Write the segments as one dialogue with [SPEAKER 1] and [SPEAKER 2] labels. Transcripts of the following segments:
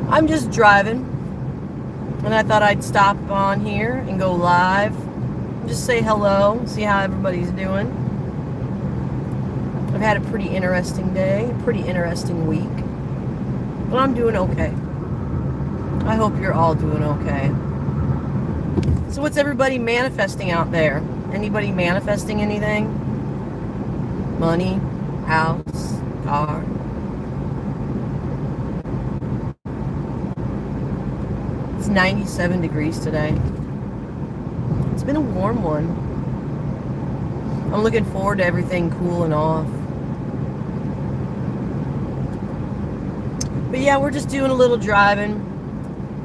[SPEAKER 1] I'm just driving, and I thought I'd stop on here and go live. Just say hello, see how everybody's doing. I've had a pretty interesting day, a pretty interesting week, but I'm doing okay. I hope you're all doing okay. So what's everybody manifesting out there? Anybody manifesting anything? Money, house, car? It's 97 degrees today. It's been a warm one. I'm looking forward to everything cooling off. But yeah, we're just doing a little driving.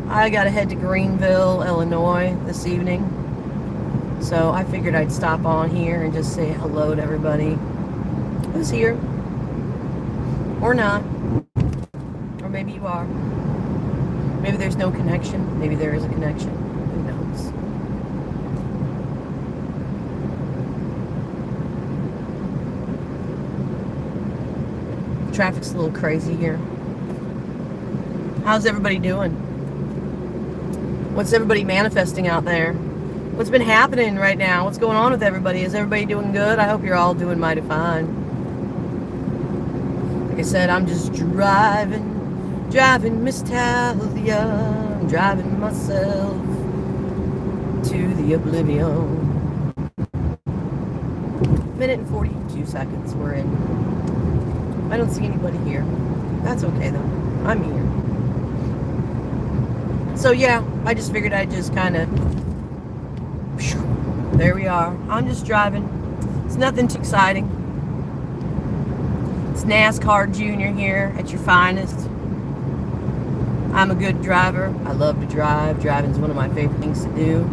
[SPEAKER 1] I gotta head to Greenville, Illinois this evening. So I figured I'd stop on here and just say hello to everybody who's here. Or not. Or maybe you are. Maybe there's no connection. Maybe there is a connection. Who knows? Traffic's a little crazy here. How's everybody doing? What's everybody manifesting out there? What's been happening right now? What's going on with everybody? Is everybody doing good? I hope you're all doing mighty fine. Like I said, I'm just driving Miss Talia. I'm driving myself to the oblivion. Minute and 42 seconds we're in. I don't see anybody here. That's okay though. I'm here. So yeah, I just figured I'd just kind of, there we are. I'm just driving. It's nothing too exciting. It's NASCAR Junior here at your finest. I'm a good driver. I love to drive. Driving's one of my favorite things to do.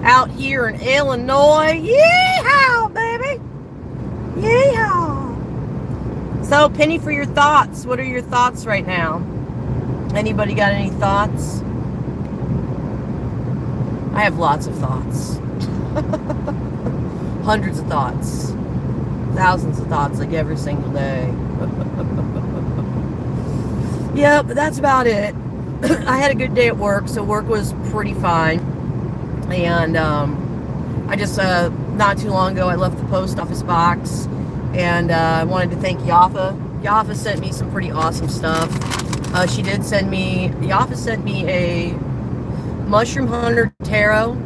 [SPEAKER 1] Out here in Illinois. Yeehaw, baby. Yeehaw. So, Penny, for your thoughts. What are your thoughts right now? Anybody got any thoughts? I have lots of thoughts. Hundreds of thoughts. Thousands of thoughts, like every single day. Yeah, but that's about it. I had a good day at work, so work was pretty fine. And I just, not too long ago, I left the post office box, and I wanted to thank Yafa. Yafa sent me some pretty awesome stuff. Yafa sent me a Mushroom Hunter Tarot,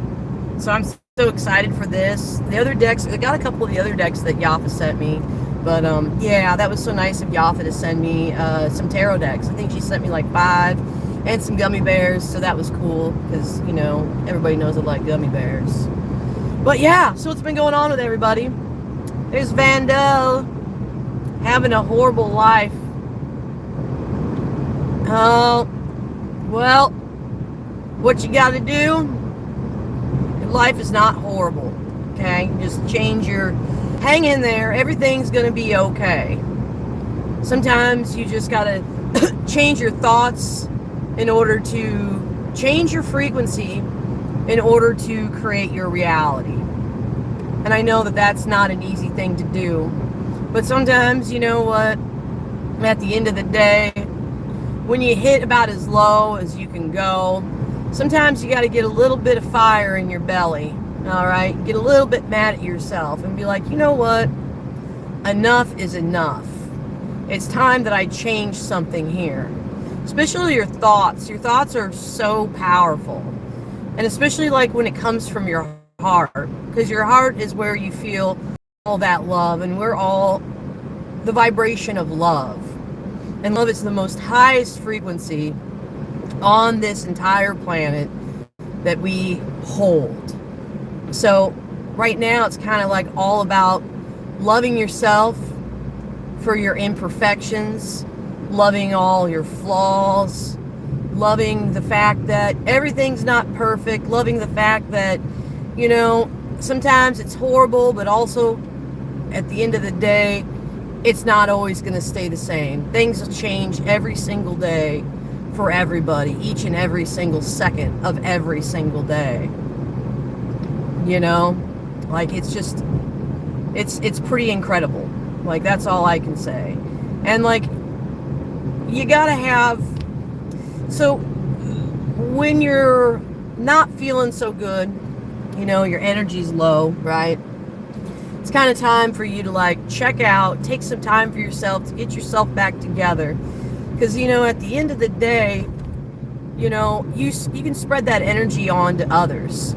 [SPEAKER 1] so I'm so excited for this. The other decks, I got a couple of the other decks that Yafa sent me, but yeah, that was so nice of Yafa to send me some tarot decks. I think she sent me like 5 and some gummy bears, so that was cool, because, you know, everybody knows I like gummy bears. But yeah, so what's been going on with everybody? There's Vandal, having a horrible life. Oh, well, what you gotta do, life is not horrible, okay? Just hang in there, everything's gonna be okay. Sometimes you just gotta change your thoughts in order to change your frequency in order to create your reality. And I know that that's not an easy thing to do, but sometimes, you know what, at the end of the day, when you hit about as low as you can go, sometimes you got to get a little bit of fire in your belly, all right? Get a little bit mad at yourself and be like, you know what? Enough is enough. It's time that I change something here. Especially your thoughts. Your thoughts are so powerful. And especially like when it comes from your heart. Because your heart is where you feel all that love. And we're all the vibration of love. And love is the most highest frequency on this entire planet that we hold. So right now it's kind of like all about loving yourself for your imperfections, loving all your flaws, loving the fact that everything's not perfect, loving the fact that, you know, sometimes it's horrible, but also at the end of the day, it's not always going to stay the same. Things will change every single day for everybody, each and every single second of every single day. You know, like it's just, it's pretty incredible. Like, that's all I can say. And like, you gotta have, So when you're not feeling so good, you know, your energy's low, right? It's kind of time for you to like check out, take some time for yourself to get yourself back together. Because, you know, at the end of the day, you know, you can spread that energy on to others.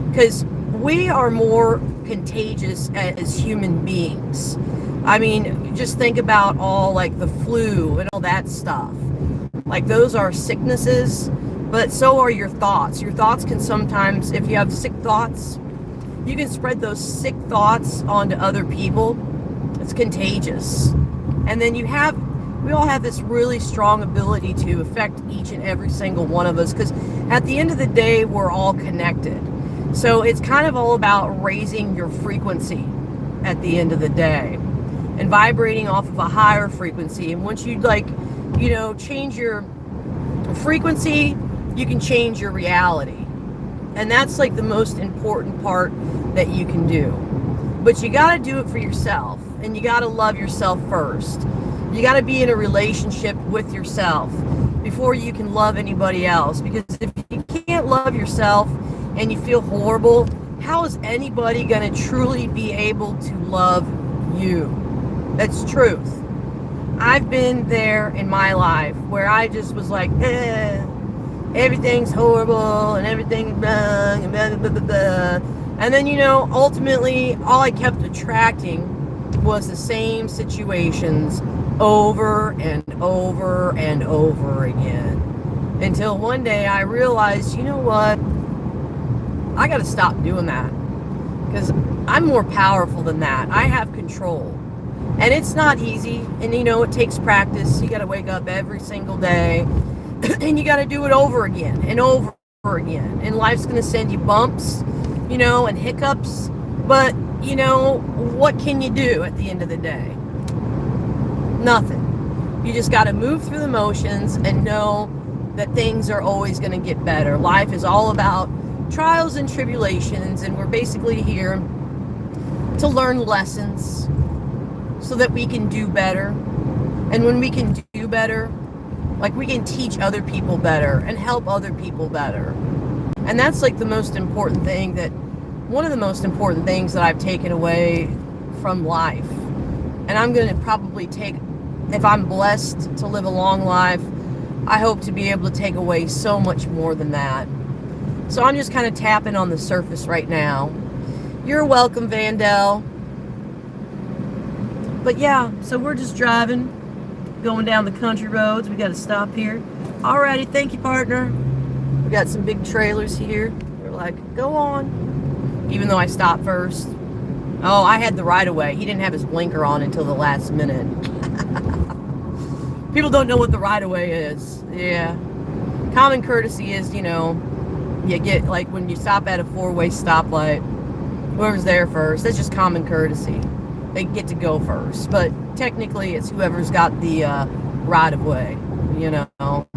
[SPEAKER 1] Because we are more contagious as human beings. I mean, just think about all like the flu and all that stuff. Like those are sicknesses, but so are your thoughts. Your thoughts can sometimes, if you have sick thoughts, you can spread those sick thoughts onto other people. It's contagious. And then we all have this really strong ability to affect each and every single one of us, because at the end of the day, we're all connected. So it's kind of all about raising your frequency at the end of the day and vibrating off of a higher frequency. And once you like, you know, change your frequency, you can change your reality. And that's like the most important part that you can do. But you got to do it for yourself, and you got to love yourself first. You got to be in a relationship with yourself before you can love anybody else. Because if you can't love yourself and you feel horrible, how is anybody going to truly be able to love you? That's truth. I've been there in my life where I just was like, everything's horrible and everything's wrong and blah, blah, blah, blah. And then, you know, ultimately all I kept attracting was the same situations over and over and over again. Until one day I realized, you know what? I got to stop doing that, because I'm more powerful than that. I have control. And it's not easy. And, you know, it takes practice. You got to wake up every single day and you got to do it over again and over again. And life's going to send you bumps, you know, and hiccups. But, you know, what can you do at the end of the day? Nothing. You just got to move through the motions and know that things are always going to get better. Life is all about trials and tribulations, and we're basically here to learn lessons so that we can do better. And when we can do better, like we can teach other people better and help other people better. And that's like the most important thing, that one of the most important things that I've taken away from life. And I'm going to probably take, if I'm blessed to live a long life, I hope to be able to take away so much more than that. So I'm just kind of tapping on the surface right now. You're welcome, Vandell. But yeah, so we're just driving, going down the country roads. We got to stop here. Alrighty, thank you, partner. We got some big trailers here. They're like, go on. Even though I stopped first. Oh, I had the right of way. He didn't have his blinker on until the last minute. People don't know what the right of way is. Yeah. Common courtesy is, you know, you get, like, when you stop at a four-way stoplight, whoever's there first, that's just common courtesy. They get to go first. But technically, it's whoever's got the right of way, you know.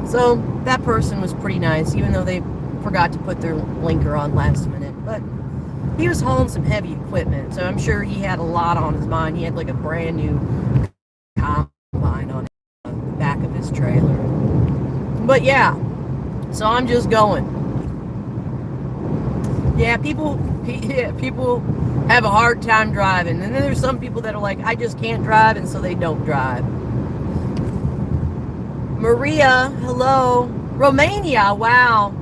[SPEAKER 1] So that person was pretty nice, even though they forgot to put their blinker on last minute. But he was hauling some heavy equipment, so I'm sure he had a lot on his mind. He had like a brand new combine on the back of his trailer. But yeah, so I'm just going. Yeah, people have a hard time driving. And then there's some people that are like, I just can't drive, and so they don't drive. Maria, hello. Romania, wow.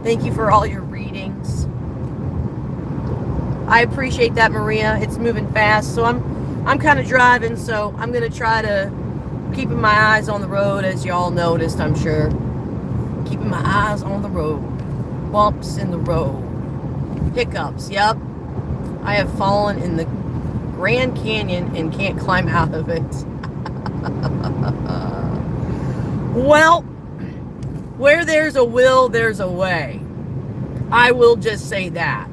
[SPEAKER 1] Thank you for all your readings. I appreciate that, Maria. It's moving fast. So I'm kind of driving, so I'm going to try to keeping my eyes on the road, as y'all noticed, I'm sure. Keeping my eyes on the road. Bumps in the road. Hiccups, yep. I have fallen in the Grand Canyon and can't climb out of it. Well, where there's a will, there's a way. I will just say that.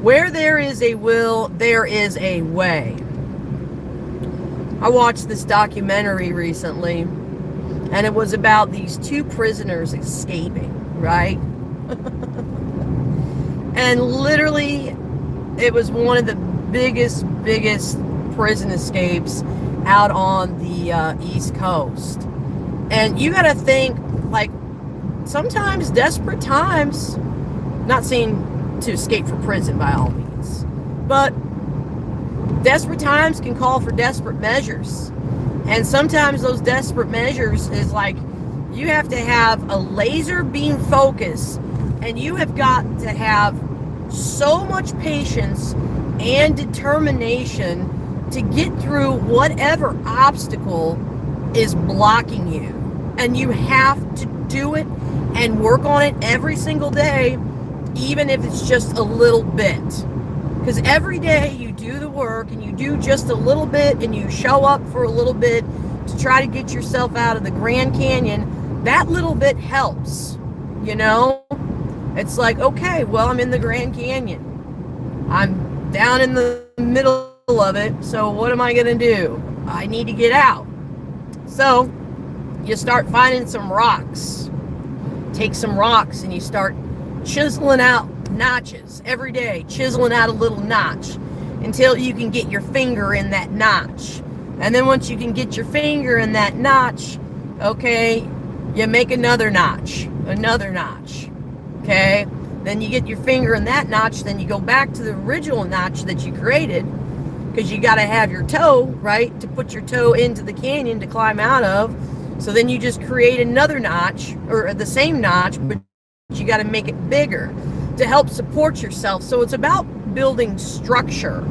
[SPEAKER 1] Where there is a will, there is a way. I watched this documentary recently, and it was about these two prisoners escaping, right? And literally, it was one of the biggest prison escapes out on the East Coast. And you got to think, like, sometimes desperate times, not saying to escape from prison by all means, but desperate times can call for desperate measures. And sometimes those desperate measures is like, you have to have a laser beam focus, and you have got to have so much patience and determination to get through whatever obstacle is blocking you. And you have to do it and work on it every single day, even if it's just a little bit. Because every day you do the work and you do just a little bit and you show up for a little bit to try to get yourself out of the Grand Canyon, that little bit helps, you know? It's like, okay, well, I'm in the Grand Canyon. I'm down in the middle of it, so what am I going to do? I need to get out. So you start finding some rocks. Take some rocks and you start chiseling out notches every day, chiseling out a little notch until you can get your finger in that notch. And then once you can get your finger in that notch, okay, you make another notch, okay? Then you get your finger in that notch, then you go back to the original notch that you created, because you got to have your toe, right, to put your toe into the canyon to climb out of. So then you just create another notch, or the same notch, but you got to make it bigger to help support yourself. So it's about building structure,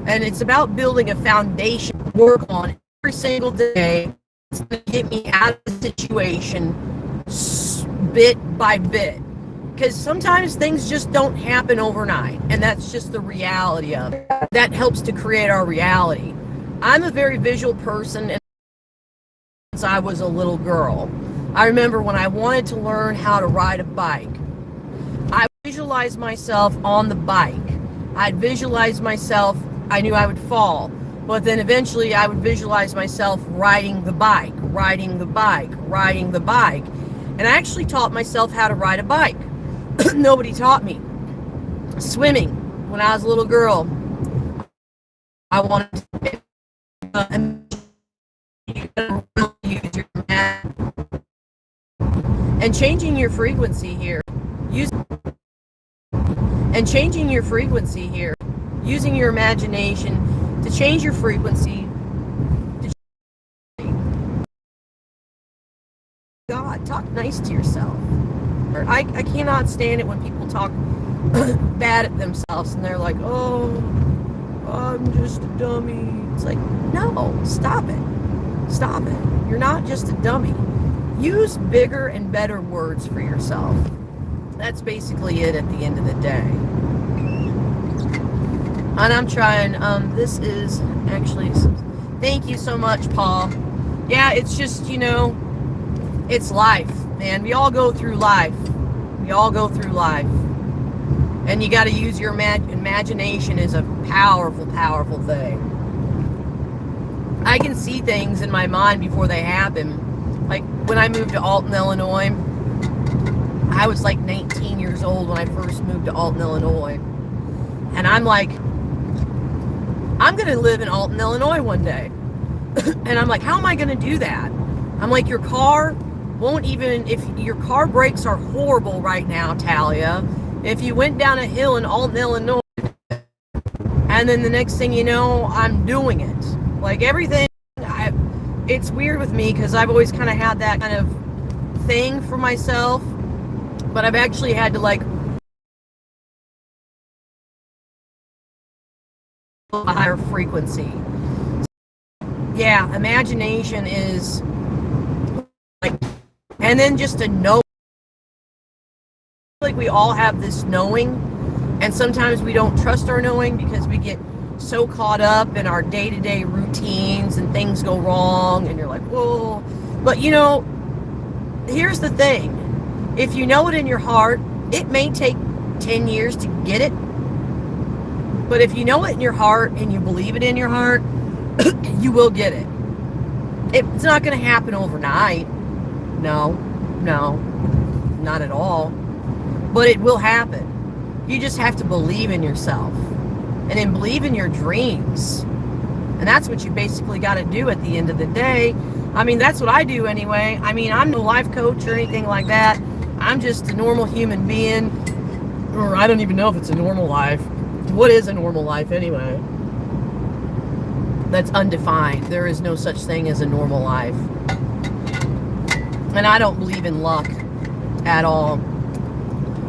[SPEAKER 1] and it's about building a foundation to work on every single day. It's going to get me out of the situation bit by bit, because sometimes things just don't happen overnight, and that's just the reality of it. That helps to create our reality. I'm a very visual person, and since I was a little girl, I remember when I wanted to learn how to ride a bike, I visualized myself on the bike. I'd visualize myself, I knew I would fall, but then eventually I would visualize myself riding the bike. And I actually taught myself how to ride a bike. Nobody taught me. Swimming, when I was a little girl, I wanted to use your and changing your frequency here. Using your imagination to change your frequency. God, talk nice to yourself. I cannot stand it when people talk bad at themselves and they're like, oh, I'm just a dummy. It's like, no, stop it. You're not just a dummy. Use bigger and better words for yourself. That's basically it at the end of the day. And I'm trying, this is actually, thank you so much, Paul. Yeah, it's just, you know, it's life, man. We all go through life. And you got to use your imagination is a powerful, powerful thing. I can see things in my mind before they happen. Like when I moved to Alton, Illinois, I was like 19 years old when I first moved to Alton, Illinois. And I'm like, I'm going to live in Alton, Illinois one day. And I'm like, how am I going to do that? I'm like, your car won't even, if your car brakes are horrible right now, Talia, if you went down a hill in Alton, Illinois, and then the next thing you know, I'm doing it. Like everything, it's weird with me because I've always kind of had that kind of thing for myself, but I've actually had to like a higher frequency. Yeah, imagination is like, and then just to know, like we all have this knowing, and sometimes we don't trust our knowing because we get so caught up in our day-to-day routines and things go wrong and you're like, whoa. But you know, here's the thing. If you know it in your heart, it may take 10 years to get it. But if you know it in your heart and you believe it in your heart, you will get it. It's not going to happen overnight. No, not at all. But it will happen. You just have to believe in yourself. And then believe in your dreams. And that's what you basically got to do at the end of the day. I mean, that's what I do anyway. I mean, I'm no life coach or anything like that. I'm just a normal human being. Or I don't even know if it's a normal life. What is a normal life anyway? That's undefined. There is no such thing as a normal life. And I don't believe in luck at all.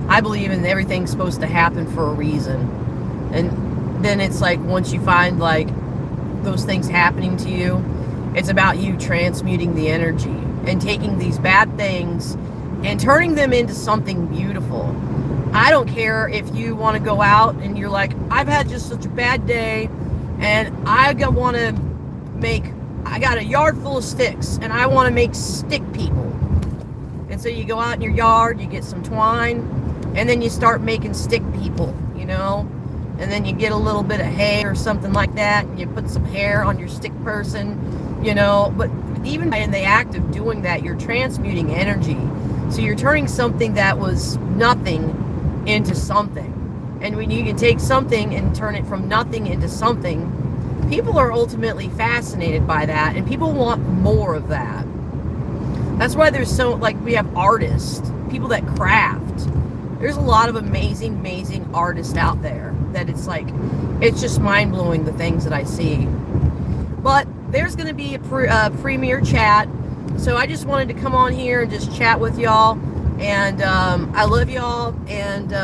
[SPEAKER 1] I believe in everything's supposed to happen for a reason. And then it's like once you find like those things happening to you, it's about you transmuting the energy and taking these bad things and turning them into something beautiful. I don't care if you want to go out and you're like, I've had just such a bad day and I got a yard full of sticks and I want to make stick people. And so you go out in your yard, you get some twine, and then you start making stick people, you know? And then you get a little bit of hay or something like that, and you put some hair on your stick person, you know? But even in the act of doing that, you're transmuting energy. So you're turning something that was nothing into something. And when you can take something and turn it from nothing into something, people are ultimately fascinated by that, and people want more of that. That's why there's we have artists, people that craft. There's a lot of amazing artists out there that it's just mind-blowing the things that I see. But there's going to be a premiere chat, so I just wanted to come on here and just chat with y'all. And I love y'all, and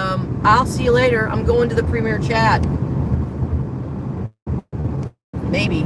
[SPEAKER 1] I'll see you later. I'm going to the premiere chat. Maybe.